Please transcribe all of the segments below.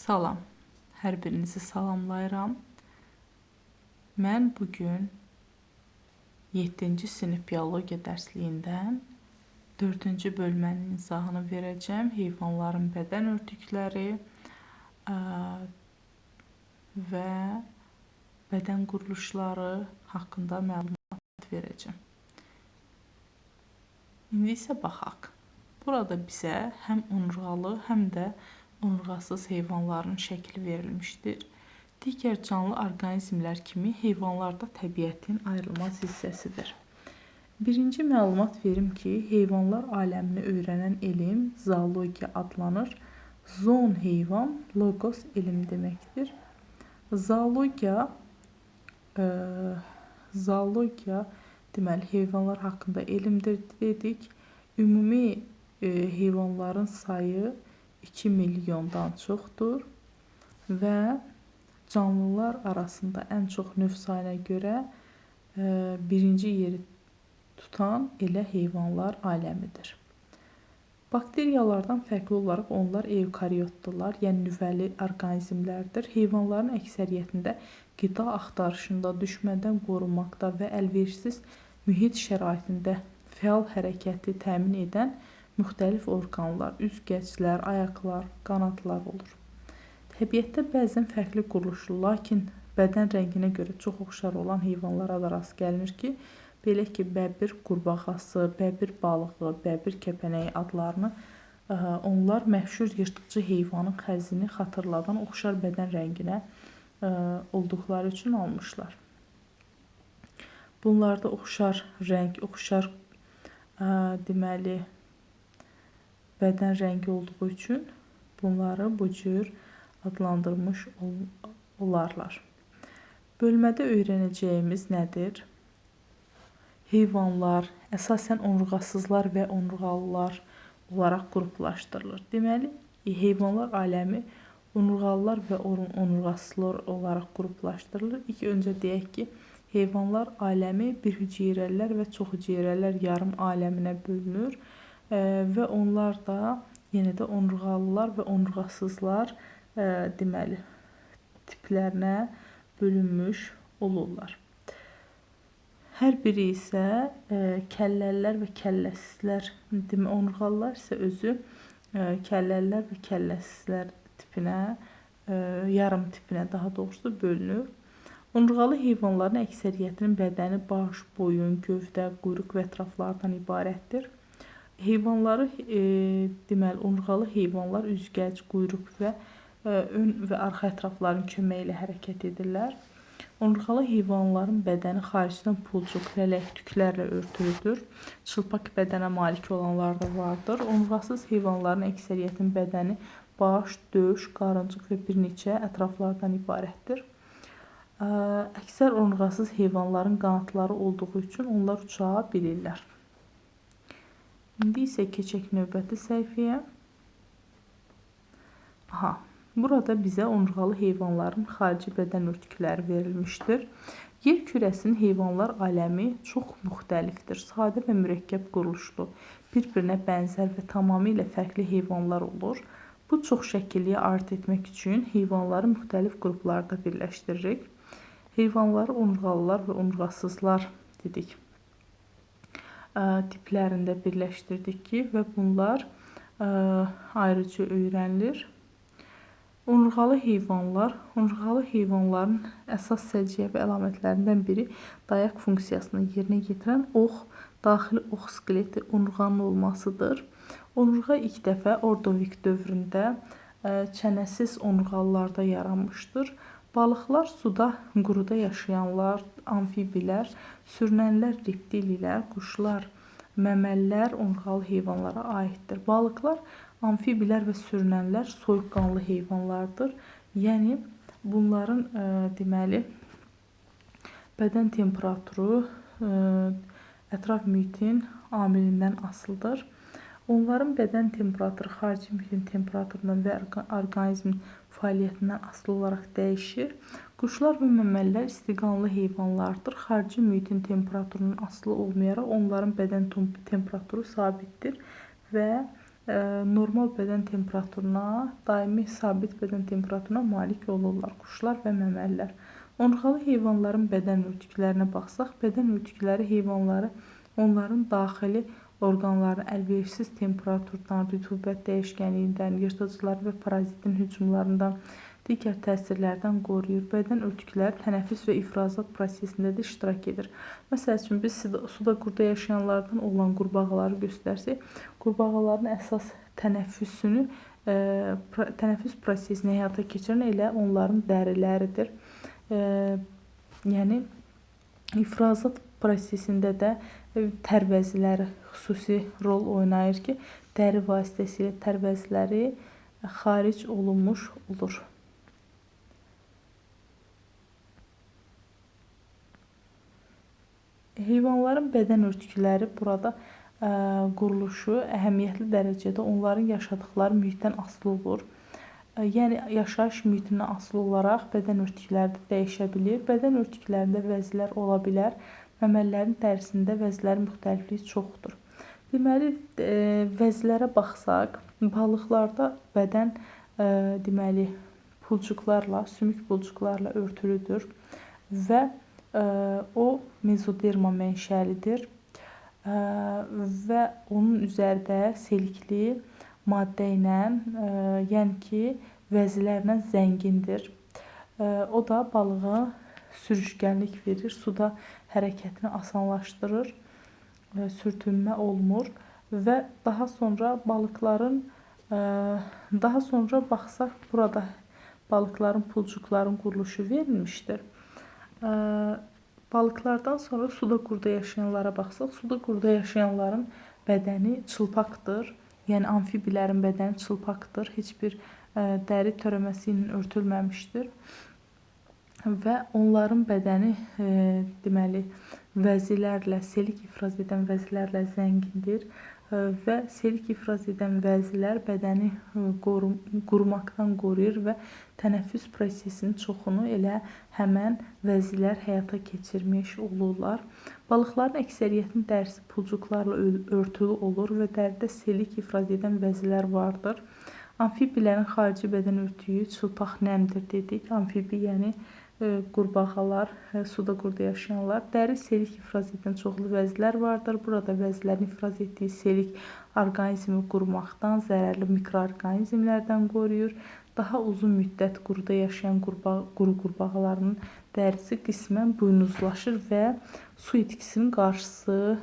Salam, hər birinizi salamlayıram. Mən bugün 7-ci sinif biologiya dərsliyindən 4-cü bölmənin izahını verəcəm. Heyvanların bədən örtükləri və bədən quruluşları haqqında məlumat verəcəm. İndi isə baxaq. Burada bizə həm onurğalı, həm də onurğasız heyvanların şəkli verilmişdir. Digər canlı orqanizmlər kimi heyvanlar da təbiətin ayrılmaz hissəsidir. Birinci məlumat verim ki, heyvanlar aləmini öyrənən elm zoologiya adlanır. Zoon heyvan, logos elm deməkdir. Zoologiya deməli heyvanlar haqqında elmdir dedik. Ümumi heyvanların sayı 2 milyondan çoxdur və canlılar arasında ən çox növ sayına görə birinci yeri tutan elə heyvanlar aləmidir. Bakteriyalardan fərqli olaraq onlar evkaryotdular, yəni nüvəli orqanizmlərdir. Heyvanların əksəriyyətində qida axtarışında, düşməndən qorunmaqda və əlverişsiz mühit şəraitində fəal hərəkəti təmin edən müxtəlif orqanlar, üzgəclər, ayaqlar, qanadlar olur. Təbiətdə bəzən fərqli quruluşlu, lakin bədən rənginə görə çox oxşar olan heyvanlara da rast gəlinir ki, belə ki, bəbir qurbağası, bəbir balığı, bəbir kəpənəyi adlarını onlar məşhur yırtıcı heyvanın xəzini xatırladan oxşar bədən rənginə olduqları üçün almışlar. Bunlarda oxşar rəng, oxşar deməli bədən rəngi olduğu üçün bunları bu cür adlandırmış olarlar. Bölmədə öyrənəcəyimiz nədir? Heyvanlar əsasən onurğasızlar və onurğalılar olaraq qruplaşdırılır. Deməli, heyvanlar aləmi onurğalılar və onurğasızlar olaraq qruplaşdırılır. İlk öncə deyək ki, heyvanlar aləmi bir hüceyrəlilər və çox hüceyrələr yarım aləminə bölünür və onlar da yenə də onurğalılar və onurğasızlar deməli tiplərinə bölünmüş olurlar. Hər biri isə kəlləlilər və kəlləsizlər, onurğalılar isə özü kəlləlilər və kəlləsizlər tipinə, yarım tipinə daha doğrusu bölünür. Onurğalı heyvanların əksəriyyətinin bədəni baş, boyun, gövdə, quyruq və ətraflardan ibarətdir. Heyvanları, deməli, onurğalı heyvanlar üzgəc, quyruq və ön və arxa ətrafların köməyi ilə hərəkət edirlər. Onurğalı heyvanların bədəni xaricdən pulcuq, lələk, tüklərlə örtülüdür. Çılpaq bədənə malik olanlar da vardır. Onurğasız heyvanların əksəriyyətinin bədəni baş, döş, qarıncıq və bir neçə ətraflardan ibarətdir. Əksər onurğasız heyvanların qanadları olduğu üçün onlar uça bilirlər. İndi isə keçək növbəti səhifəyə. Burada bizə onurğalı heyvanların xarici bədən örtükləri verilmişdir. Yer kürəsinin heyvanlar aləmi çox müxtəlifdir. Sadə və mürəkkəb quruluşlu, bir-birinə bənzər və tamamilə fərqli heyvanlar olur. Bu çox şəkilliyə aid etmək üçün heyvanları müxtəlif qruplarda birləşdiririk. Heyvanları onurğalılar və onurğasızlar dedik. Tiplərində birləşdirdik ki, və bunlar ayrıca öyrənilir. Onurğalı heyvanların əsas səciyyəvi əlamətlərindən biri dayaq funksiyasını yerinə yetirən daxili ox skeleti onurğanın olmasıdır. Onurğa ilk dəfə Ordovik dövründə çənəsiz onurğalılarda yaranmışdır. Balıqlar, suda, quruda yaşayanlar, amfibilər, sürünənlər, reptililər, quşlar, məməlilər onurğalı heyvanlara aiddir. Balıqlar, amfibilər və sürünənlər soyuqqanlı heyvanlardır. Yəni, bunların deməli bədən temperaturu ətraf mühitin amilindən asılıdır. Onların bədən temperaturu xarici mühitin temperaturundan və orqanizmin fəaliyyətindən asılı olaraq dəyişir. Quşlar və məməlilər istiqanlı heyvanlardır. Xarici mühitin temperaturundan asılı olmayaraq onların bədən temperaturu sabitdir və normal bədən temperaturuna, daimi sabit bədən temperaturuna malik olurlar quşlar və məməlilər. Onurğalı heyvanların bədən örtüklərinə baxsaq, bədən örtükləri heyvanları onların daxili orqanlarını əlverişsiz temperaturdan, rütubət dəyişkənliyindən, yırtıcılar və parazitin hücumlarından, digər təsirlərdən qoruyur. Bədən örtükləri tənəffüs və ifrazat prosesində də iştirak edir. Məsəl üçün, biz suda qurda yaşayanlardan olan qurbağaları göstərsək, qurbağaların əsas tənəffüsünü, tənəffüs prosesini həyata keçirən elə onların dəriləridir. Yəni, ifrazat prosesində də tərvəziləri xüsusi rol oynayır ki, dəri vasitəsilə tərvəziləri xaric olunmuş olur. Heyvanların bədən örtükləri burada quruluşu əhəmiyyətli dərəcədə onların yaşadıkları mühitdən asılı olur. Yəni, yaşayış mühitindən asılı olaraq bədən örtükləri də dəyişə bilir. Bədən örtüklərində vəzlər ola bilər. Məməllərin dərisində vəzlərin müxtəlifliyi çoxdur. Deməli, vəzlərə baxsaq, balıqlarda bədən deməli, pulcuqlarla, sümük pulcuqlarla örtülüdür və o mezoderma mənşəlidir və onun üzərində selikli maddə ilə, yəni ki, vəzlərlə zəngindir. O da balığa sürüşkənlik verir, suda hərəkətini asanlaşdırır, sürtünmə olmur və daha sonra balıqların, daha sonra baxsaq, burada balıqların, pulcuqların quruluşu verilmişdir. Balıqlardan sonra suda qurda yaşayanlara baxsaq, suda qurda yaşayanların bədəni çılpaqdır. Yəni, amfibilərin bədəni çılpaqdır. Heç bir dəri törəməsi ilə örtülməmişdir. Və onların bədəni deməli, vəzilərlə, selik ifraz edən vəzilərlə zəngindir. Və selik ifraz edən vəzilər bədəni qurumaqdan qoruyur və tənəffüs prosesinin çoxunu elə həmən vəzilər həyata keçirmiş olurlar. Balıqların əksəriyyətinin dərisi pulcuqlarla örtülü olur və dəridə selik ifraz edən vəzilər vardır. Amfibilərin xarici bədən örtüyü çılpaq nəmdir dedik. Amfibi, yəni qurbağalar, suda qurda yaşayanlar. Dəri selik ifraz edən çoxlu vəzlər vardır. Burada vəzlərin ifraz etdiyi selik orqanizmi qurumaqdan, zərərli mikroorqanizmlərdən qoruyur. Daha uzun müddət quruda yaşayan quru qurbağaların dərisi qismən buynuzlaşır və su itkisinin qarşısı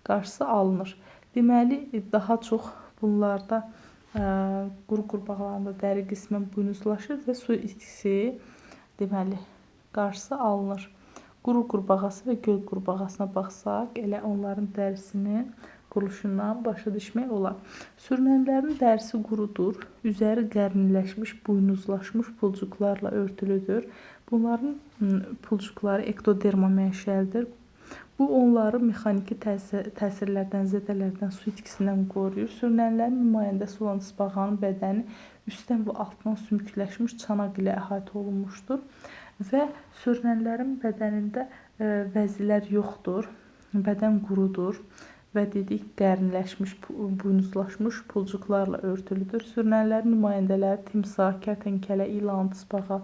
alınır. Deməli, daha çox bunlarda quru qurbağalarında dəri qismən buynuzlaşır və su itkisi deməli qarşısı alınır. Quru qurbağası və göl qurbağasına baxsaq, elə onların dərisinin quruluşundan başa düşmək olar. Sürünənlərin dərisi qurudur, üzəri qərniləşmiş, buynuzlaşmış pulcuqlarla örtülüdür. Bunların pulcuqları ektoderma mənşəlidir. Bu, onları mexaniki təsirlərdən, zədələrdən, su itkisindən qoruyur. Sürünənlərin nümayəndəsi olan tısbağanın bədəni üstdən və altdan sümükləşmiş çanaq ilə əhatə olunmuşdur və sürünənlərin bədənində vəzilər yoxdur, bədən qurudur və dedik, qərniləşmiş, buynuzlaşmış pulcuqlarla örtülüdür. Sürünənlərin nümayəndələri timsah, kərtənkələ, ilan, tısbağa,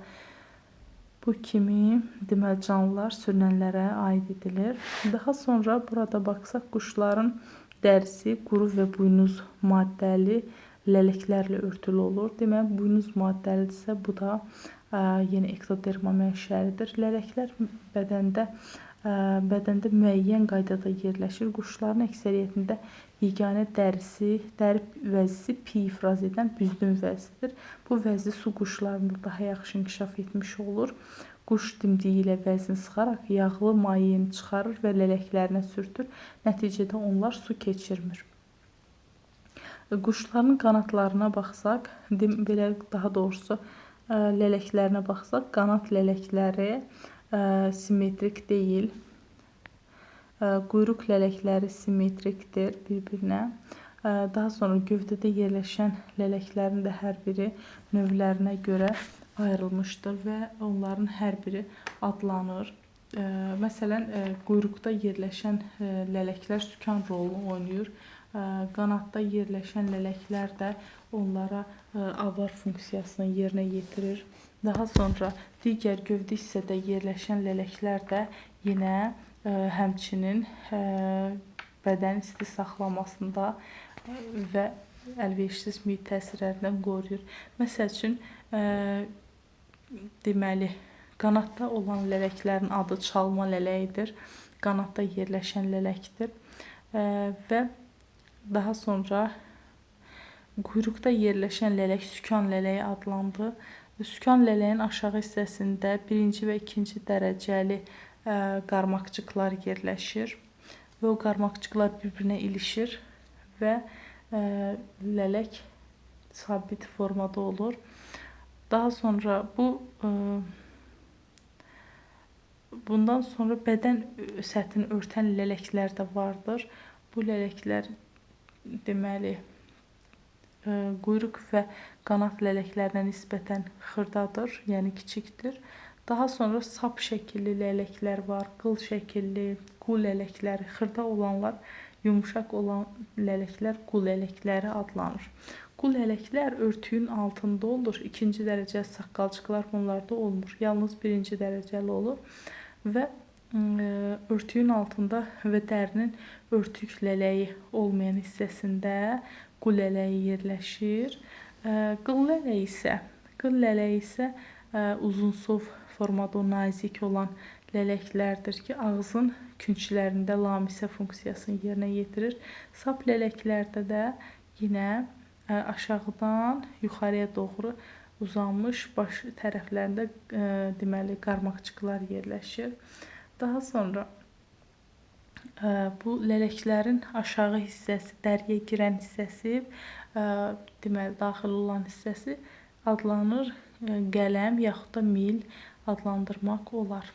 bu kimi deməli canlılar sürünənlərə aid edilir. Daha sonra burada baxsaq, quşların dərisi quru və buynuz maddəli lələklərlə örtülü olur. Deməli, buynuz maddəlidirsə, bu da yenə ektoderma mənşəlidir. Lələklər bədəndə müəyyən qaydada yerləşir. Quşların əksəriyyətində yeganə dəri vəzisi pi ifraz edən büzdün vəzidir. Bu vəzi su quşlarında daha yaxşı inkişaf etmiş olur. Quş dimdiyi ilə vəzini sıxaraq yağlı mayeni çıxarır və lələklərinə sürtür. Nəticədə onlar su keçirmir. Quşların qanatlarına baxsaq, belə daha doğrusu lələklərinə baxsaq, qanat lələkləri simmetrik deyil. Quyruq lələkləri simmetrikdir bir-birinə. Daha sonra gövdədə yerləşən lələklərin də hər biri növlərinə görə ayrılmışdır və onların hər biri adlanır. Məsələn, quyruqda yerləşən lələklər sükan rolunu oynayır. Qanadda yerləşən lələklər də onlara avar funksiyasını yerinə yetirir. Daha sonra digər gövdə hissədə yerləşən lələklər də yenə həmçinin bədən isti saxlamasında və əlverişsiz mühit təsirlərindən qoruyur. Məsəl üçün, deməli, qanadda olan lələklərin adı çalma lələyidir. Qanadda yerləşən lələkdir. Və daha sonra quyruqda yerləşən lələk sükan lələyi adlanır. Sükan lələyin aşağı hissəsində birinci və ikinci dərəcəli qarmaqcıqlar yerləşir və o qarmaqcıqlar bir-birinə ilişir və lələk sabit formada olur. Daha sonra bundan sonra bədən səthini örtən lələklər də vardır. Bu lələklər deməli quyruq və qanad lələklərinə nisbətən xırdadır, yəni kiçikdir. Daha sonra sap şəkilli lələklər var, qıl şəkilli, qu lələkləri, xırda olanlar, yumuşaq olan lələklər qu lələkləri adlanır. Qu lələklər örtüyün altında olur. İkinci dərəcəli saqqalcıqlar bunlarda olmur. Yalnız birinci dərəcəli olur və örtüyün altında və dərinin örtük lələyi olmayan hissəsində qu lələyi yerləşir. Qıl lələyi isə uzunsov formada nazik olan lələklərdir ki, ağzın künclərində lamisə funksiyasını yerinə yetirir. Sap lələklərdə də yenə aşağıdan yuxarıya doğru uzanmış baş tərəflərində deməli qarmaqcıqlar yerləşir. Daha sonra bu lələklərin aşağı hissəsi, dəriyə girən hissəsi, deməli daxil olan hissəsi adlanır qələm yaxud da mil adlandırmaq olar.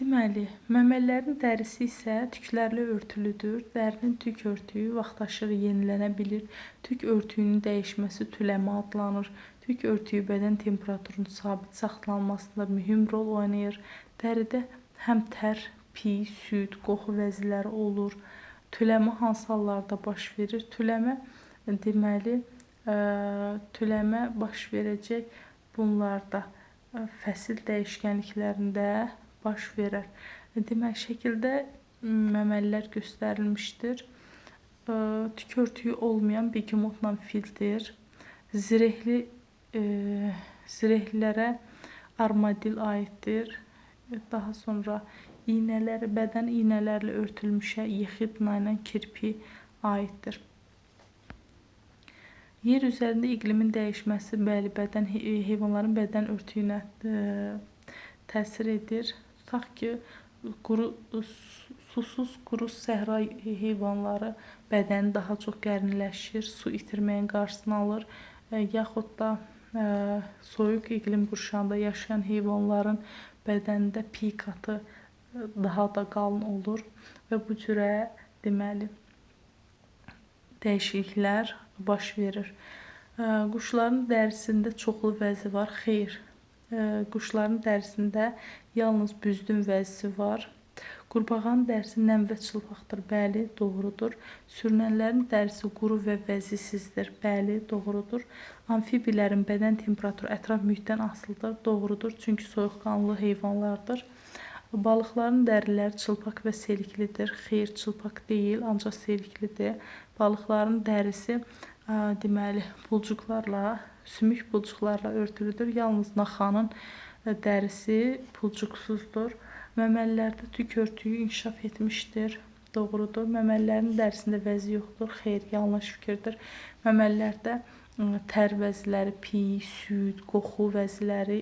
Deməli, məməllərin dərisi isə tüklərlə örtülüdür. Dərinin tük örtüyü vaxtaşırı yenilənə bilir. Tük örtüyünün dəyişməsi tüləmə adlanır. Tük örtüyü bədən temperaturunun sabit saxlanmasında mühüm rol oynayır. Dəridə həm tər, piy, süd, qoxu vəziləri olur. Tüləmə hansı hallarda baş verir? Tüləmə deməli, tüləmə baş verəcək bunlarda fəsil dəyişkənliklərində baş verər. Demək, şəkildə məməlilər göstərilmişdir. Tük örtüyü olmayan begemotla fildir. Zirehlilərə armadil aiddir. Daha sonra bədən iynələrlə örtülmüşə yexidna ilə kirpi aiddir. Yer üzərində iqlimin dəyişməsi heyvanların bədən örtüyünə təsir edir. Tutaq ki, susuz quru səhra heyvanları bədəni daha çox qərinləşir, su itirməyin qarşısını alır, yaxud da soyuq iqlim qurşağında yaşayan heyvanların bədənində piy qatı daha da qalın olur və bu cürə deməli dəyişikliklər baş verir. Quşların dərisində çoxlu vəzi var. Xeyr. Quşların dərisində yalnız büzdün vəzisi var. Qurbağanın dərisi nəm və çılpaqdır. Bəli, doğrudur. Sürünənlərin dərisi quru və vəzisizdir. Bəli, doğrudur. Amfibilərin bədən temperaturu ətraf mühitdən asılıdır. Doğrudur, çünki soyuqqanlı heyvanlardır. Balıqların dəriləri çılpaq və seliklidir. Xeyr, çılpaq deyil, ancaq seliklidir. Balıqların dərisi deməli pulcuqlarla, sümük pulcuqlarla örtülüdür. Yalnız naxanın dərisi pulcuqsuzdur. Məməlilərdə tük örtüyü inkişaf etmişdir. Doğrudur. Məməlilərin dərisində vəzi yoxdur. Xeyr, yanlış fikirdir. Məməlilərdə tər vəziləri, piy, süd, qoxu vəziləri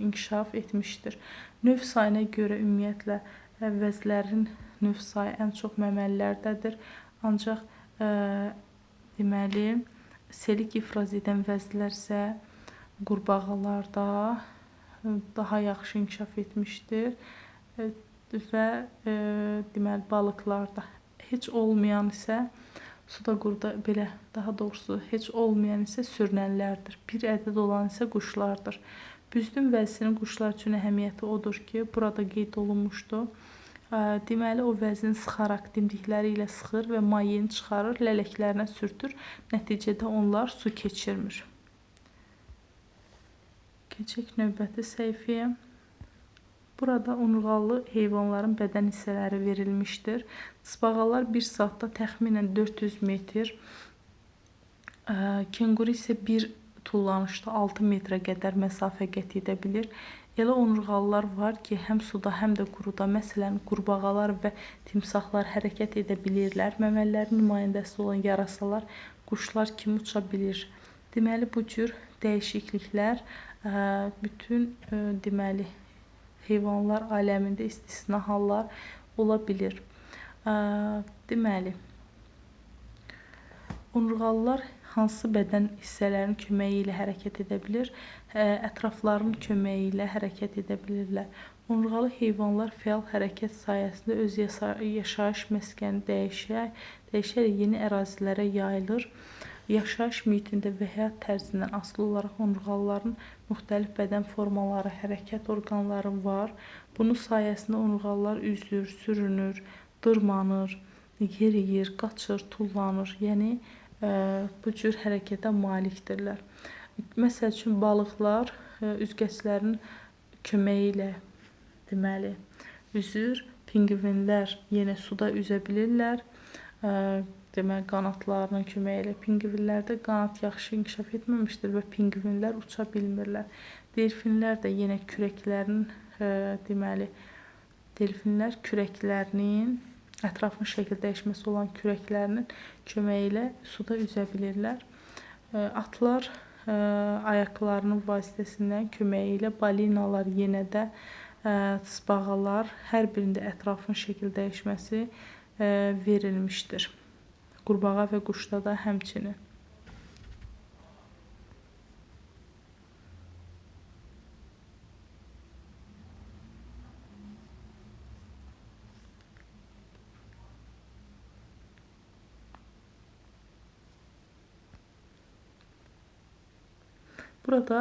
inkişaf etmişdir. Növ sayına görə ümumiyyətlə vəzlərin növ sayı ən çox məməlilərdədir. Ancaq deməli, selik ifraz edən vəzlər isə qurbağalarda daha yaxşı inkişaf etmişdir və deməli balıqlarda heç olmayan isə suda quruda belə daha doğrusu heç olmayan isə sürünənlərdir. Bir ədəd olan isə quşlardır. Büzdün vəzisinin quşlar üçün əhəmiyyəti odur ki, burada qeyd olunmuşdur. Deməli, o vəzini sıxaraq dimdikləri ilə sıxır və mayeni çıxarır, lələklərinə sürtür. Nəticədə onlar su keçirmir. Keçək növbəti səhifəyə. Burada onurğalı heyvanların bədən hissələri verilmişdir. Tısbağalar 1 saatda təxminən 400 metr, kenguru isə bir tullanışda 6 metrə qədər məsafə qət edə bilir. Elə onurğalılar var ki, həm suda, həm də quruda, məsələn, qurbağalar və timsahlar hərəkət edə bilirlər. Məməlilərin nümayəndəsi olan yarasalar quşlar kimi uça bilir. Deməli, bu cür dəyişikliklər bütün deməli heyvanlar aləmində istisna hallar ola bilir. Deməli, onurğalılar hansı bədən hissələrinin köməyi ilə hərəkət edə bilir? Ətraflarının köməyi ilə hərəkət edə bilirlər. Onurğalı heyvanlar fəal hərəkət sayəsində öz yaşayış məskəni dəyişərək yeni ərazilərə yayılır. Yaşayış mühitində və həyat tərzindən asılı olaraq onurğalıların müxtəlif bədən formaları, hərəkət orqanları var. Bunun sayəsində onurğalılar üzür, sürünür, dırmanır, yeriyir, qaçır, tullanır. Yəni, bu cür hərəkətə malikdirlər. Məsəl üçün, balıqlar üzgəçlərin köməyi ilə deməli üzür. Pinqvinlər yenə suda üzə bilirlər. Deməli, qanatlarının köməyi ilə pinqvinlərdə qanat yaxşı inkişaf etməmişdir və pinqvinlər uça bilmirlər. Delfinlər də yenə delfinlər kürəklərinin ətrafın şəkil dəyişməsi olan kürəklərinin köməyi ilə suda üzə bilirlər. Atlar ayaqlarının vasitəsindən köməyi ilə, balinalar yenə də tısbağalar, hər birində ətrafın şəkil dəyişməsi verilmişdir. Qurbağa və quşda da həmçinin. Burada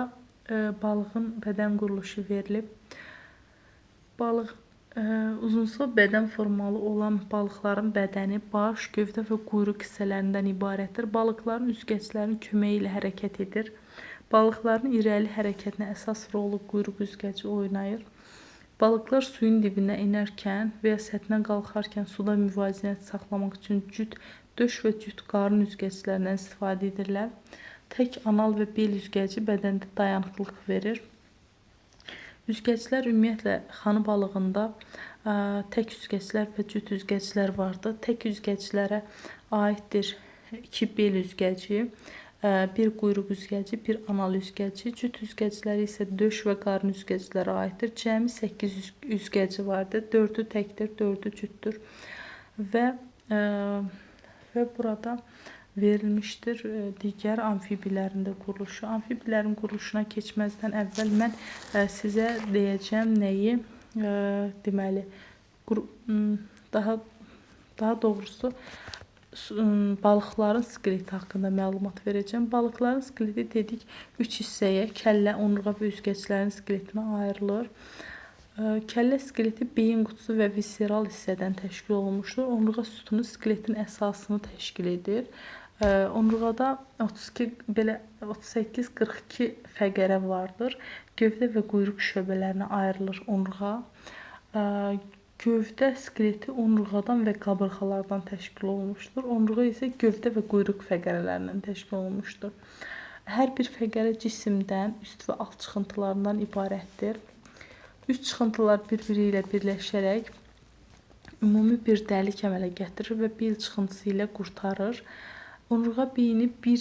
balığın bədən quruluşu verilib. Balıq uzunsov bədən formalı olan balıqların bədəni baş, gövdə və quyruq hissələrindən ibarətdir. Balıqların üzgəçlərinin köməyi ilə hərəkət edir. Balıqların irəli hərəkətinə əsas rolu quyruq üzgəci oynayır. Balıqlar suyun dibinə enərkən və ya səthinə qalxarkən suda müvazinət saxlamaq üçün cüt döş və cüt qarın üzgəçlərindən istifadə edirlər. Tək anal və bel üzgəci bədəndə dayanıqlıq verir. Üzgəclər ümumiyyətlə xanı balığında tək üzgəclər və cüt üzgəclər vardır. Tək üzgəclərə aiddir 2 bel üzgəci, 1 quyruq üzgəci, 1 anal üzgəci. Cüt üzgəcləri isə döş və qarın üzgəclərə aiddir. Cəmi 8 üzgəci vardır. 4-ü təkdir, 4-ü cütdür. Və burada verilmişdir digər amfibilərin də quruluşu. Amfibilərin quruluşuna keçməzdən əvvəl mən sizə deyəcəm nəyi, deməli, daha doğrusu balıqların skeleti haqqında məlumat verəcəm. Balıqların skeleti dedik 3 hissəyə, kəllə, onurğa və üzgəclərin skeletinə ayrılır. Kəllə skeleti beyin qutusu və visceral hissədən təşkil olunmuşdur. Onurğa sütunu skeletin əsasını təşkil edir. Onurğada 38-42 fəqərə vardır. Gövdə və quyruq şöbələrinə ayrılır onurğa. Gövdə skeleti onurğadan və qabırğalardan təşkil olunmuşdur. Onurğa isə gövdə və quyruq fəqərələrindən təşkil olunmuşdur. Hər bir fəqərə cisimdən üst və alt çıxıntılarından ibarətdir. Üst çıxıntılar bir-biri ilə birləşərək ümumi bir dəlik əmələ gətirir və bel çıxıntısı ilə qurtarır. Onurğa beyni bu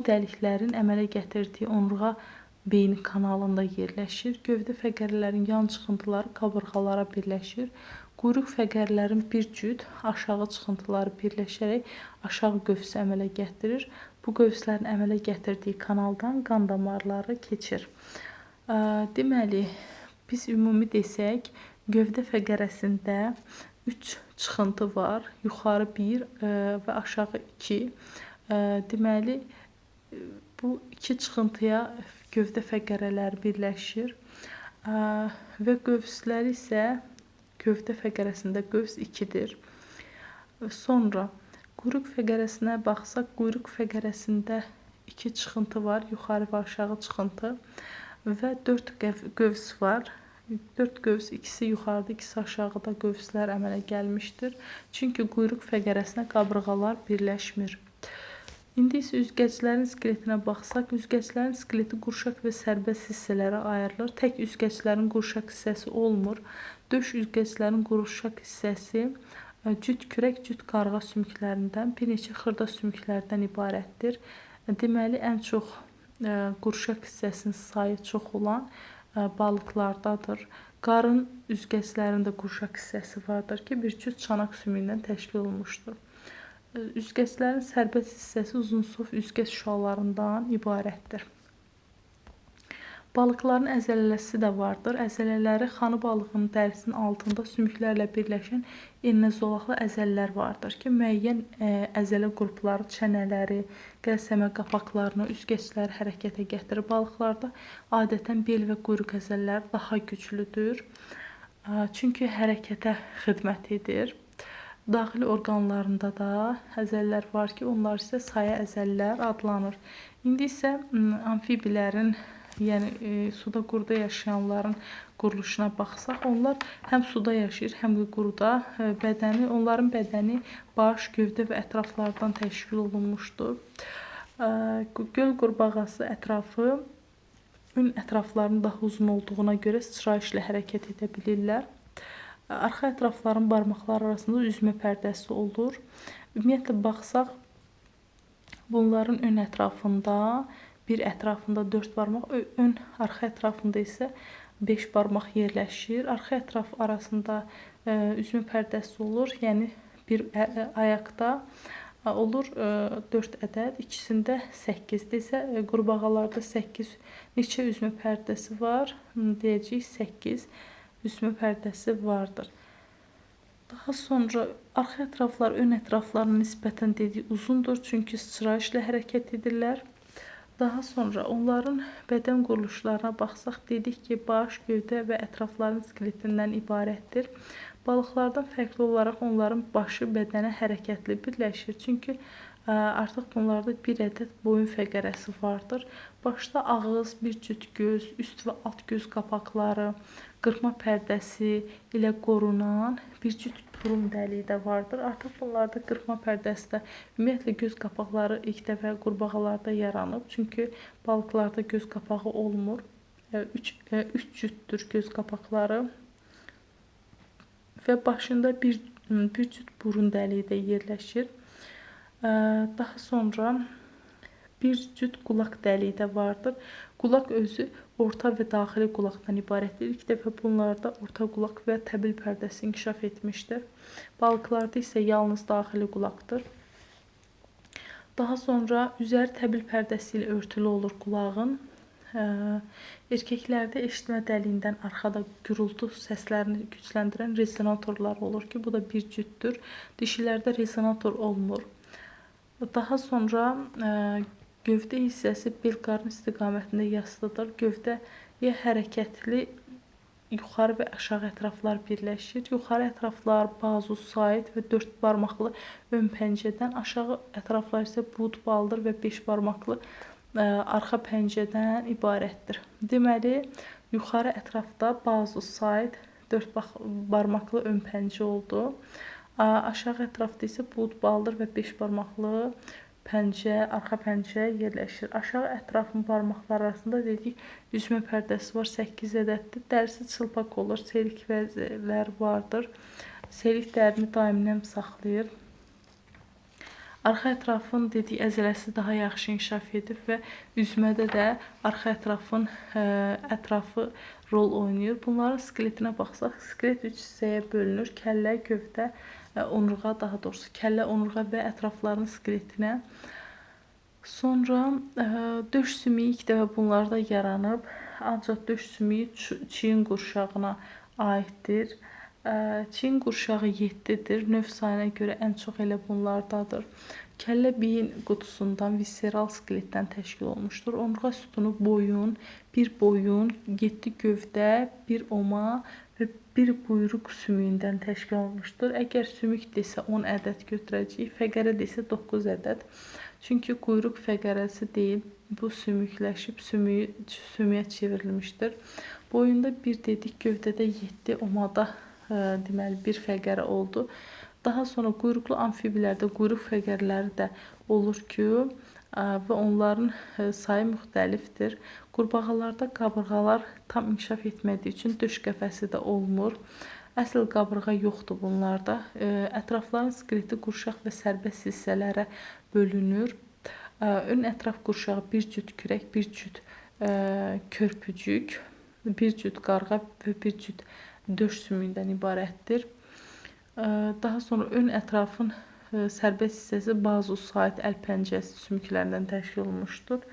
dəliklərin əmələ gətirdiyi onurğa beyni kanalında yerləşir. Gövdə fəqərələrin yan çıxıntıları qabırğalara birləşir. Quyruq fəqərlərin bir cüt aşağı çıxıntıları birləşərək aşağı qövs əmələ gətirir. Bu qövslərin əmələ gətirdiyi kanaldan qan damarları keçir. Deməli, biz ümumi desək, gövdə fəqərəsində 3 çıxıntı var. Yuxarı 1 və aşağı 2. Deməli, bu 2 çıxıntıya gövdə fəqərələri birləşir. Və qövsləri isə gövdə fəqərəsində qövs 2-dir. Sonra quyruq fəqərəsinə baxsaq, quyruq fəqərəsində 2 çıxıntı var, yuxarı və aşağı çıxıntı və 4 qövs var. 4 qövs, ikisi yuxarıda, ikisi aşağıda qövslər əmələ gəlmişdir. Çünki quyruq fəqərəsinə qabırğalar birləşmir. İndi isə üzgəclərin skeletinə baxsaq, üzgəclərin skeleti qurşaq və sərbəst hissələrə ayrılır. Tək üzgəclərin qurşaq hissəsi olmur. Döş üzgəclərin qurşaq hissəsi cüt kürək, cüt qarğa sümüklərindən, bir neçə xırda sümüklərdən ibarətdir. Deməli, ən çox qurşaq hissəsinin sayı çox olan balıqlardadır. Qarın üzgəclərində qurşaq hissəsi vardır ki, bir cüt çanaq sümüyündən təşkil olunmuşdur. Üzgəclərin sərbəst hissəsi uzunsov üzgəc şüalarından ibarətdir. Balıqların əzələsi də vardır. Əzələləri xanı balığının dərisinin altında sümüklərlə birləşən enlizolaqlı əzələlər vardır ki, müəyyən əzələ qrupları, çənələri, qəlsəmə qapaqlarını, üzgəcləri hərəkətə gətirir. Balıqlarda adətən bel və quyruq əzələləri daha güclüdür. Çünki hərəkətə xidmət edir. Daxili orqanlarında da əzələlər var ki, onlar isə saya əzələlər adlanır. İndi isə amfibilərin, yəni suda, quruda yaşayanların quruluşuna baxsaq, onlar həm suda yaşayır, həm də quruda. Onların bədəni baş, gövdə və ətraflardan təşkil olunmuşdur. Göl qurbağası ətrafı ün ətraflarının daha uzun olduğuna görə sıçrayışla hərəkət edə bilirlər. Arxa ətrafların barmaqları arasında üzmə pərdəsi olur. Ümumiyyətlə baxsaq, bunların ön ətrafında, bir ətrafında 4 barmaq, arxa ətrafında isə 5 barmaq yerləşir. Arxa ətraf arasında üzmə pərdəsi olur, yəni bir ayaqda olur 4 ədəd, ikisində 8-dir isə qurbağalarda 8 neçə üzmə pərdəsi var, deyəcəyik 8 üzmə pərdəsi vardır. Daha sonra arxa ətraflar ön ətraflarına nisbətən uzundur, çünki sıçrayışla hərəkət edirlər. Daha sonra onların bədən quruluşlarına baxsaq, dedik ki, baş, gövdə və ətrafların skeletindən ibarətdir. Balıqlardan fərqli olaraq onların başı bədənə hərəkətli birləşir, çünki artıq bunlarda bir ədəd boyun fəqərəsi vardır. Başda ağız, bir cüt göz, üst və alt göz qapaqları, qırpma pərdəsi ilə qorunan bir cüt burun dəliyi də vardır. Artıq bunlarda qırpma pərdəsi də ümumiyyətlə göz qapaqları ilk dəfə qurbağalarda yaranıb. Çünki balıqlarda göz qapağı olmur. 3 cütdür göz qapaqları və başında bir cüt burun dəliyi də yerləşir. Daha sonra bir cüt qulaq dəliyi də vardır. Qulaq özü orta və daxili qulaqdan ibarətdir. İlk dəfə bunlarda orta qulaq və təbil pərdəsi inkişaf etmişdir. Balıqlarda isə yalnız daxili qulaqdır. Daha sonra üzəri təbil pərdəsi ilə örtülü olur qulağın. Erkəklərdə eşitmə dəliyindən arxada gürültü səslərini gücləndirən rezonatorlar olur ki, bu da bir cütdür. Dişilərdə rezonator olmur. Daha sonra gövdə hissəsi bel-qarın istiqamətində yaslıdır. Gövdəyə hərəkətli yuxarı və aşağı ətraflar birləşir. Yuxarı ətraflar bazu, sait və 4 barmaqlı ön pəncədən, aşağı ətraflar isə bud, baldır və 5 barmaqlı arxa pəncədən ibarətdir. Deməli, yuxarı ətrafda bazu, sait, 4 barmaqlı ön pəncə oldu. Aşağı ətrafda isə bud, baldır və 5 barmaqlı pəncə, arxa pəncə yerləşir. Aşağı ətrafın barmaqları arasında dedik, üzmə pərdəsi var, 8 ədəddir. Dərisi çılpaq olur, selik vəzlər vardır. Selik dərini daim nəm saxlayır. Arxa ətrafın dedik, əzələsi daha yaxşı inkişaf edib və üzmədə də arxa ətrafın ətrafı rol oynayır. Bunların skeletinə baxsaq, skelet 3 hissəyə bölünür. Kəllə, gövdə, onurğa, daha doğrusu kəllə, onurğa və ətraflarının skeletinə. Sonra döş sümüyü ilk dəfə bunlarda yaranıb, ancaq döş sümüyü çiyin qurşağına aiddir. Çin qurşağı 7-dir. Növ sayına görə ən çox elə bunlardadır. Kəllə beyin qutusundan visceral skeletdən təşkil olmuşdur. Onurğa sütunu bir boyun, 7 gövdə, bir oma və bir buyruq sümüyündən təşkil olunmuşdur. Əgər sümük desə 10 ədəd götürəcəyik, fəqərə desə 9 ədəd. Çünki quyruq fəqərəsi deyil, bu sümükləşib sümüyə çevrilmişdir. Boyunda bir dedik, gövdədə 7, omada deməli bir fəqərə oldu. Daha sonra quyruqlu amfibilərdə quyruq fəqərləri də olur ki, və onların sayı müxtəlifdir. Qurbağalarda qabırğalar tam inkişaf etmədiyi üçün döş qəfəsi də olmur. Əsl qabırğa yoxdur bunlarda. Ətrafların skeleti qurşaq və sərbəst hissələrə bölünür. Ön ətraf qurşağı bir cüt kürək, bir cüt körpücük, bir cüt qarğa və bir cüt döş sümüyündən ibarətdir. Daha sonra ön ətrafın sərbəst hissəsi bazosaid əl pəncəsi sümüklərindən təşkil olunmuşdur.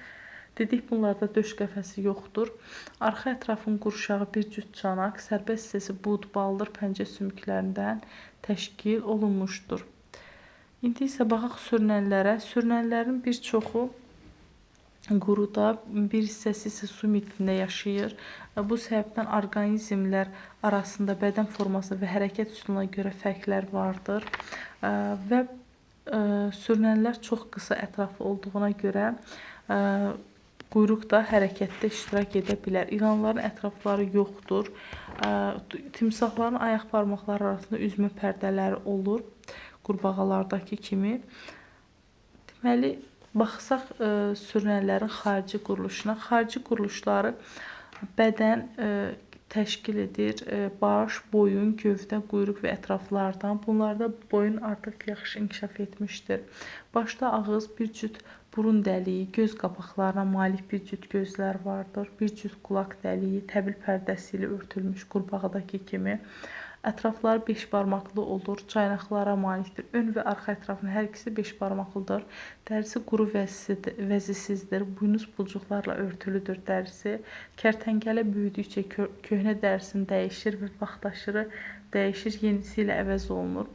Dedik, bunlarda döş qəfəsi yoxdur. Arxa ətrafın qurşağı bir cüt çanaq, sərbəst hissəsi bud, baldır, pəncə sümüklərindən təşkil olunmuşdur. İndi isə baxaq sürünənlərə. Sürünənlərin bir çoxu quruda, bir hissəsi isə su mühitində yaşayır. Bu səbəbdən orqanizmlər arasında bədən forması və hərəkət üsuluna görə fərqlər vardır. Və sürünənlər çox qısa ətraflı olduğuna görə quyruq da hərəkətdə iştirak edə bilər. İlanların ətrafları yoxdur. Timsahların ayaq barmaqları arasında üzmə pərdələri olur, qurbağalardakı kimi. Deməli, baxsaq sürünənlərin xarici quruluşuna. Xarici quruluşları bədən təşkil edir. Baş, boyun, gövdə, quyruq və ətraflardan. Bunlarda boyun artıq yaxşı inkişaf etmişdir. Başda ağız, bir cüt burun dəliyi, göz qapaqlarına malik bir cüt gözlər vardır. Bir cüt qulaq dəliyi, təbil pərdəsi ilə örtülmüş qurbağadakı kimi. Ətrafları 5 barmaqlı olur, caynaqlara malikdir. Ön və arxa ətrafının hər ikisi 5 barmaqlıdır. Dərisi quru vəzisizdir. Buynuz pulcuqlarla örtülüdür dərisi. Kərtənkələ böyüdükcə köhnə dərisini dəyişir və vaxtaşırı dəyişir, yenisi ilə əvəz olunur.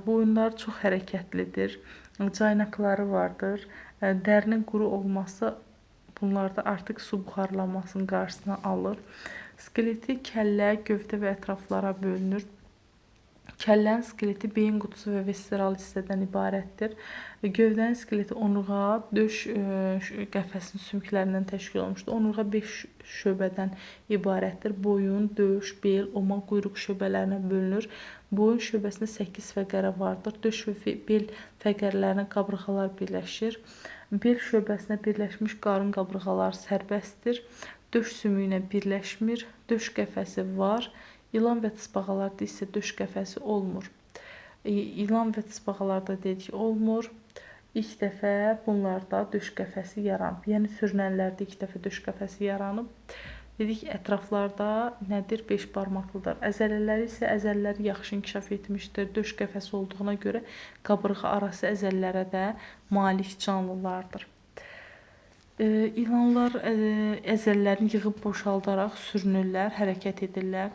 Boyunları çox hərəkətlidir. Caynaqları vardır. Dərinin quru olması bunlarda artıq su buxarlanmasının qarşısını alır. Skeleti kəllə, gövdə və ətraflara bölünür. Kəllənin skeleti beyin qutusu və visceral hissədən ibarətdir. Gövdənin skeleti onurğa, döş qəfəsinin sümüklərindən təşkil olunmuşdur. Onurğa 5 şöbədən ibarətdir. Boyun, döş, bel, oma, quyruq şöbələrinə bölünür. Boyun şöbəsində 8 fəqərə vardır. Döş və bel fəqərlərinə qabırğalar birləşir. Bel şöbəsinə birləşmiş qarın qabırğaları sərbəstdir. Döş sümüyünə birləşmir. Döş qəfəsi var. İlan və tısbağalarda isə döş qəfəsi olmur. İlan və tısbağalarda dedik olmur. İlk dəfə bunlarda döş qəfəsi yaranıb. Yəni sürünənlərdə ilk dəfə döş qəfəsi yaranıb. Dedik, ətraflarda nədir? 5 barmaqlıdır. Əzələləri isə əzələləri yaxşı inkişaf etmişdir. Döş qəfəsi olduğuna görə qabırğa arası əzələlərə də malik canlılardır. İlanlar əzəllərini yığıb boşaldaraq sürünürlər, hərəkət edirlər.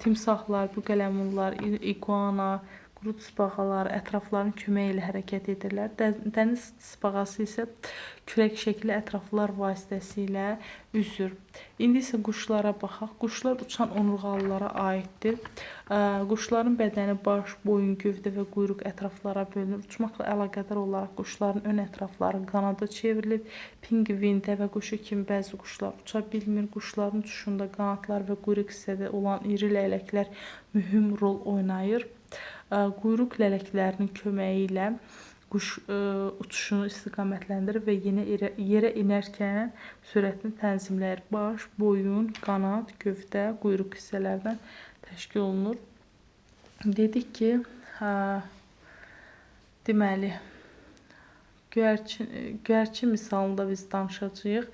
Timsahlar, büqələmunlar, iguana, quru tısbağalar ətrafların köməyi ilə hərəkət edirlər. Dəniz tısbağası isə kürək şəkli ətraflar vasitəsilə üzür. İndi isə quşlara baxaq. Quşlar uçan onurğalılara aiddir. Quşların bədəni baş, boyun, gövdə və quyruq ətraflara bölünür. Uçmaqla əlaqədar olaraq quşların ön ətrafları qanada çevrilib. Pingvin, dəvə quşu kimi bəzi quşlar uça bilmir. Quşların uçuşunda qanadlar və quyruq hissədə olan iri lələklər mühüm rol oynayır. Quyruq lələklərinin köməyi ilə quş uçuşunu istiqamətləndirir və yerə inərkən sürətini tənzimləyir. Baş, boyun, qanad, gövdə, quyruq hissələrdən təşkil olunur. Dedik ki, deməli, göyərçin misalında biz danışacağıq.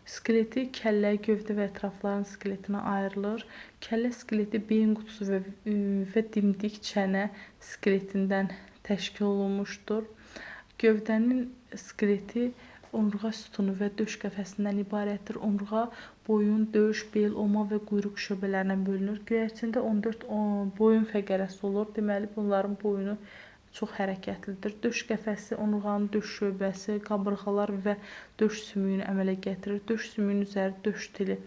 Skeleti kəllə, gövdə və ətrafların skeletinə ayrılır. Kəllə skeleti beyin qutusu və dimdik çənə skeletindən təşkil olunmuşdur. Gövdənin skeleti onurğa sütunu və döş qəfəsindən ibarətdir. Onurğa boyun, döş, bel, oma və quyruq şöbələrindən bölünür. Göyərçində 14 boyun fəqərəsi olur. Deməli, bunların boyunu çox hərəkətlidir. Döş qəfəsi onurğanın döş şöbəsi, qabırğalar və döş sümüyünü əmələ gətirir. Döş sümüyünün üzəri döş tili.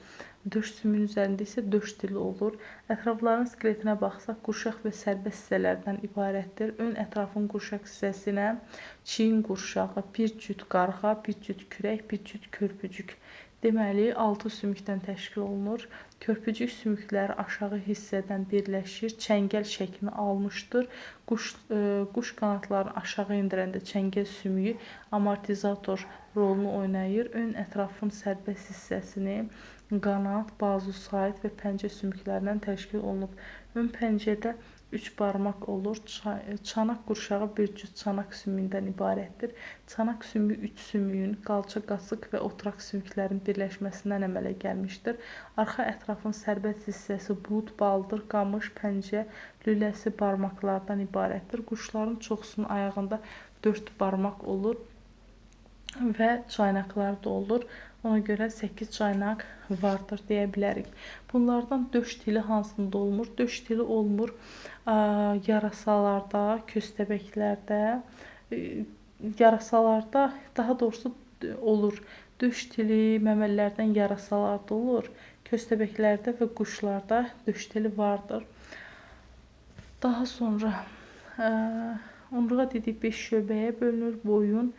Döş sümüyünün üzərində isə döş tili olur. Ətrafların skeletinə baxsaq, qurşaq və sərbəst hissələrdən ibarətdir. Ön ətrafın qurşaq hissəsinə çiyin qurşağı, bir cüt qarğa, bir cüt kürək, bir cüt körpücük. Deməli, 6 sümükdən təşkil olunur. Körpücük sümükləri aşağı hissədən birləşir, çəngəl şəklini almışdır. Quş qanatlarını aşağı indirəndə çəngəl sümüyü amortizator rolunu oynayır. Ön ətrafın sərbəst hissəsini qanat, bazusaid və pəncə sümüklərindən təşkil olunub. Ön pəncədə 3 barmaq olur. Çanaq qurşağı bir cüt çanaq sümüyündən ibarətdir. Çanaq sümüyü 3 sümüyün, qalça, qasıq və oturaq sümüklərin birləşməsindən əmələ gəlmişdir. Arxa ətrafın sərbəst hissəsi bud, baldır, qamış, pəncə, lüləsi barmaqlardan ibarətdir. Quşların çoxsunun ayağında 4 barmaq olur və caynaqlar da olur. Ona görə 8 caynaq vardır deyə bilərik. Bunlardan döş tili hansında olmur? Döş tili olmur yarasalarda, köstəbəklərdə, yarasalarda daha doğrusu olur. Döş tili məməlilərdən yarasalarda olur. Köstəbəklərdə və quşlarda döş tili vardır. Daha sonra onurğa dedik 5 şöbəyə bölünür. Boyun,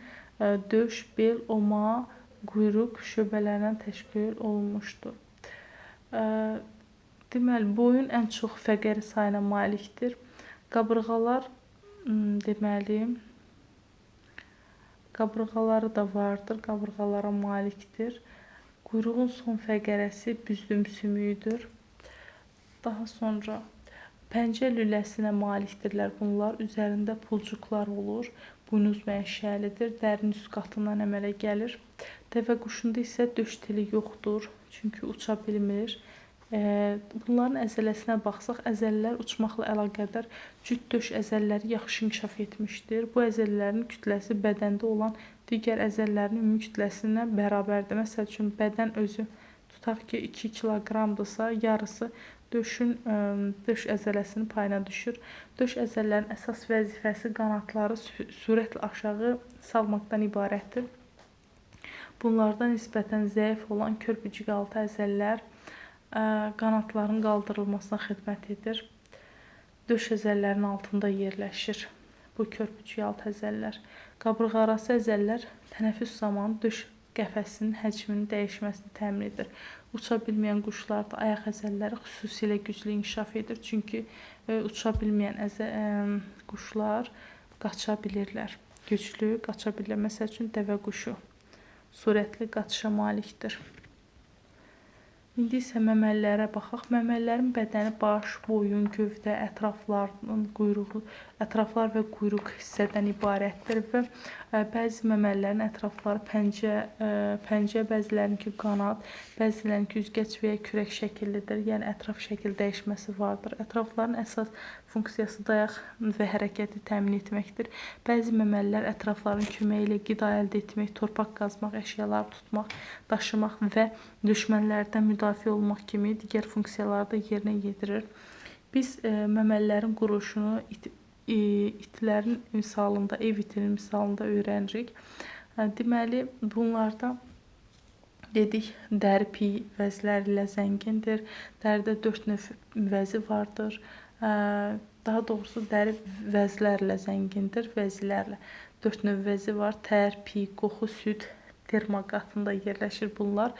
döş, bel, oma, quyruq şöbələrindən təşkil olunmuşdur. Deməli, boyun ən çox fəqəri sayına malikdir. Qabırğalar, deməli, qabırğaları da vardır, qabırğalara malikdir. Quyruğun son fəqərəsi büzdüm sümüyüdür. Daha sonra pəncə lüləsinə malikdirlər bunlar. Üzərində pulcuqlar olur. Buynuz mənşəlidir. Dərin üst qatından əmələ gəlir. Dəvə quşunda isə döş tili yoxdur. Çünki uça bilmir. Bunların əzələsinə baxsaq, əzəllər uçmaqla əlaqədar cüt döş əzəlləri yaxşı inkişaf etmişdir. Bu əzəllərin kütləsi bədəndə olan digər əzəllərin ümumi kütləsinə bərabərdir. Məsəl üçün, bədən özü tutaq ki 2 kiloqramdırsa, yarısı döş əzələsinin payına düşür. Döş əzəllərin əsas vəzifəsi qanatları sürətlə aşağı salmaqdan ibarətdir. Bunlardan nisbətən zəif olan körpücük altı əzəllər qanatların qaldırılmasına xidmət edir. Döş əzəllərinin altında yerləşir bu körpücük altı əzəllər. Qabırğa arası əzəllər tənəffüs zamanı döş qəfəsinin həcminin dəyişməsini təmin edir. Uça bilməyən quşlarda ayaq əzəlləri xüsusilə güclü inkişaf edir. Çünki uça bilməyən quşlar qaça bilirlər. Güclü qaça bilirlər. Məsəl üçün, dəvə quşu sürətli qaçışa malikdir. İndi isə məməlilərə baxaq. Məməlilərin bədəni baş, boyun, gövdə, ətraflar və quyruq hissədən ibarətdir və bəzi məməlilərin ətrafları pəncə, bəzilərinki qanad, bəzilərinki üzgəc və ya kürək şəkillidir. Yəni ətraf şəkil dəyişməsi vardır. Ətrafların əsas funksiyası dayaq və hərəkəti təmin etməkdir. Bəzi məməlilər ətrafların köməyi ilə qida əldə etmək, torpaq qazmaq, əşyalar tutmaq, daşımaq və düşmənlərdən müdafiə olmaq kimi digər funksiyaları da yerinə yetirir. Biz məməlilərin quruluşunu itlərin misalında, ev itinin misalında öyrənirik. Deməli, bunlarda dedik, dəri piy vəzləri ilə zəngindir. Dəridə 4 növ vəzi vardır. Daha doğrusu, dəri vəzlərlə zəngindir, vəzilərlə. 4 növ vəzi var. Tər, piy, qoxu, süd, derma qatında yerləşir bunlar.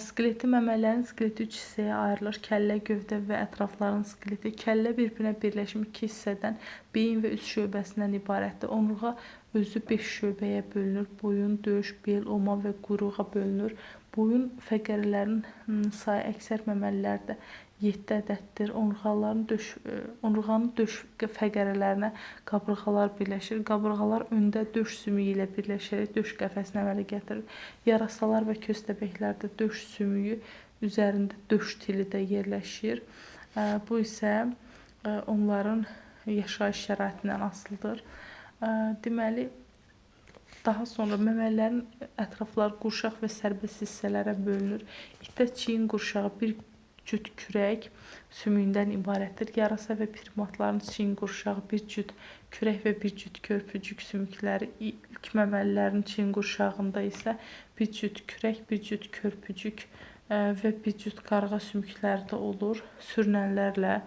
Skeleti məmələrin skeleti 3 hissəyə ayrılır. Kəllə, gövdə və ətrafların skeleti. Kəllə bir-birinə birləşmiş 2 hissədən, beyin və üst şöbəsindən ibarətdir. Onurğa özü 5 şöbəyə bölünür. Boyun, döş, bel, oma və quyruğa bölünür. Boyun fəqərələrinin sayı əksər məməlilərdə 7 ədəddir. Onurğanın döş fəqərələrinə qabırğalar birləşir. Qabırğalar öndə döş sümüyü ilə birləşərək döş qəfəsinə əmələ gətirir. Yarasalar və köstəbəklərdə döş sümüyü üzərində döş tili də yerləşir. Bu isə onların yaşayış şəraitindən asılıdır. Deməli, Daha sonra məməlilərin ətrafları qurşaq və sərbəst hissələrə bölünür. İtdə çiyin qurşağı bir cüt kürək sümüyündən ibarətdir. Yarasa və primatların çiyin qurşağı bir cüt kürək və bir cüt körpücük sümükləri. İlk məməlilərin çiyin qurşağında isə bir cüt kürək, bir cüt körpücük və bir cüt qarğa sümükləri də olur. Sürünənlərlə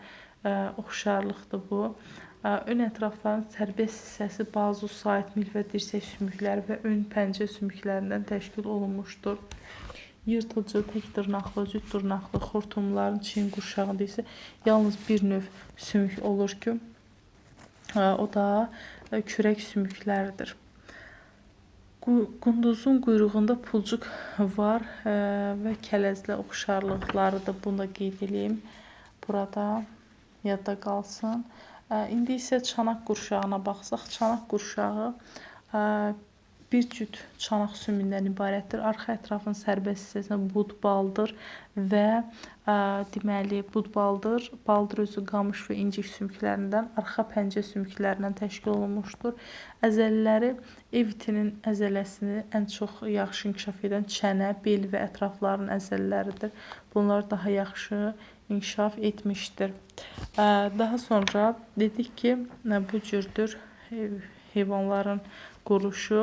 oxşarlıqdır bu. Ön ətrafların sərbəst hissəsi bazus, sait, mil və dirsək sümükləri və ön pəncə sümüklərindən təşkil olunmuşdur. Yırtıcı, tək dırnaqlı, cüt dırnaqlı xortumların çiyin qurşağında isə yalnız bir növ sümük olur ki, o da kürək sümükləridir. Qunduzun quyruğunda pulcuq var və kələzlə oxşarlıqlarıdır. Bunu da qeyd edeyim. Burada yadda qalsın. İndi isə çanaq qurşağına baxsaq, çanaq qurşağı bir cüt çanaq sümüyündən ibarətdir. Arxa ətrafın sərbəst hissəsinə bud, baldır və deməli bud, baldır özü qamış və incik sümüklərindən, arxa pəncə sümüklərindən təşkil olunmuşdur. Əzələləri ev itinin əzələsini ən çox yaxşı inkişaf edən çənə, bel və ətrafların əzələləridir. Bunlar daha yaxşı inkişaf etmişdir. Daha sonra dedik ki, bu cürdür heyvanların quruluşu.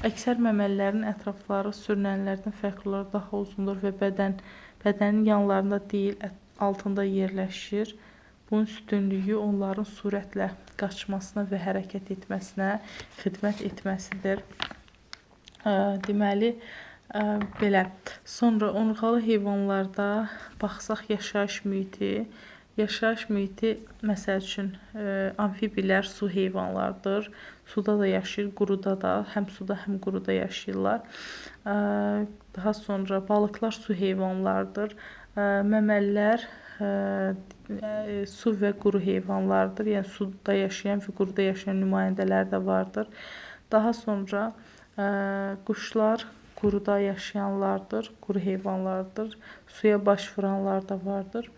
Əksər məməlilərin ətrafları sürünənlərdən fərqli olaraq daha uzundur və bədənin yanlarında deyil, altında yerləşir. Bunun üstünlüyü onların sürətlə qaçmasına və hərəkət etməsinə xidmət etməsidir. Deməli, belə. Sonra onurğalı heyvanlarda baxsaq yaşayış mühiti. Yaşayış mühiti, məsəl üçün, amfibilər su heyvanlardır. Suda da yaşayır, quruda da. Həm suda, həm quruda yaşayırlar. Daha sonra balıqlar su heyvanlardır. Məməlilər su və quru heyvanlardır. Yəni, suda yaşayan və quruda yaşayan nümayəndələr də vardır. Daha sonra quşlar quruda yaşayanlardır, quru heyvanlardır. Suya baş vuranlar da vardır.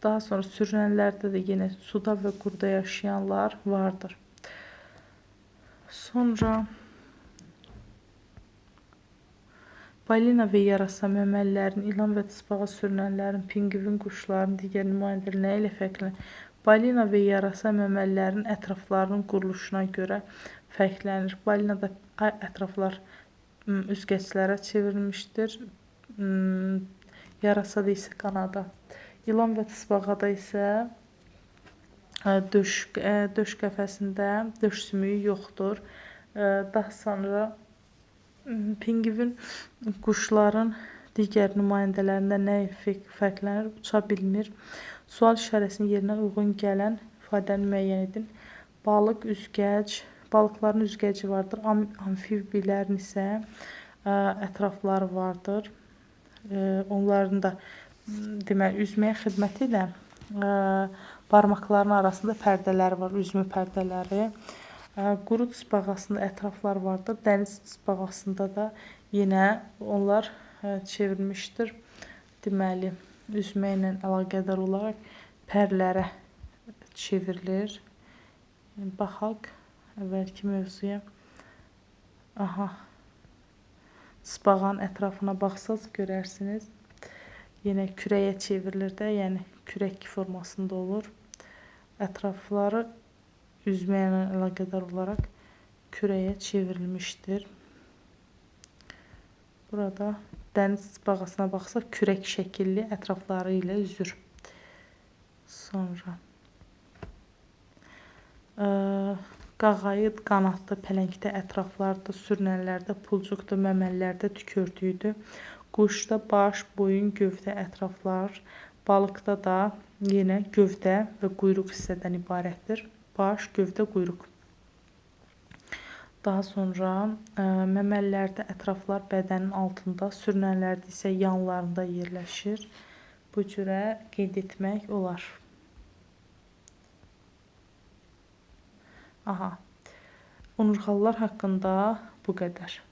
Daha sonra sürünənlərdə də yenə suda və quruda yaşayanlar vardır. Sonra balina və yarasa məməlilərin, ilan və tısbağa sürünənlərin, pinqvin quşların digər nümayəndələri nə ilə fərqlənir? Balina və yarasa məməlilərin ətraflarının quruluşuna görə fərqlənir. Balinada ətraflar üzgəclərə çevrilmişdir. Yarasada isə qanada. İlan və tısbağada isə döş qəfəsində döş sümüyü yoxdur. Daha sonra pinqvin quşların digər nümayəndələrindən nə fərqlənir? Uça bilmir. Sual işarəsinin yerinə uyğun gələn ifadəni müəyyən edin. Balıq, üzgəc, balıqların üzgəci vardır. Amfibilərin isə ətrafları vardır. Onların da deməli, üzməyə xidmət edən barmaqlarının arasında pərdələri var, üzmə pərdələri. Quru tısbağasında ətraflar vardır. Dəniz tısbağasında da yenə onlar çevrilmişdir. Deməli, üzməklə əlaqədar olaraq pərlərə çevrilir. Baxaq əvvəlki mövzuya. Tısbağanın ətrafına baxsaz görərsiniz. Yenə kürəyə çevrilir də, yəni kürək formasında olur. Ətrafları üzməklə əlaqədar olaraq kürəyə çevrilmişdir. Burada dəniz tısbağasına baxsaq, kürək şəkilli ətrafları ilə üzür. Sonra qağayı, qanadlı, pələngdə ətraflarda, sürünənlərdə pulcuqdur, məməlilərdə tükörtüydür. Quşda baş, boyun, gövdə ətraflar, balıqda da yenə gövdə və quyruq hissədən ibarətdir. Baş, gövdə, quyruq. Daha sonra məməlilərdə ətraflar bədənin altında, sürünənlərdə isə yanlarında yerləşir. Bu cürə qeyd etmək olar. Onurğalılar haqqında bu qədər.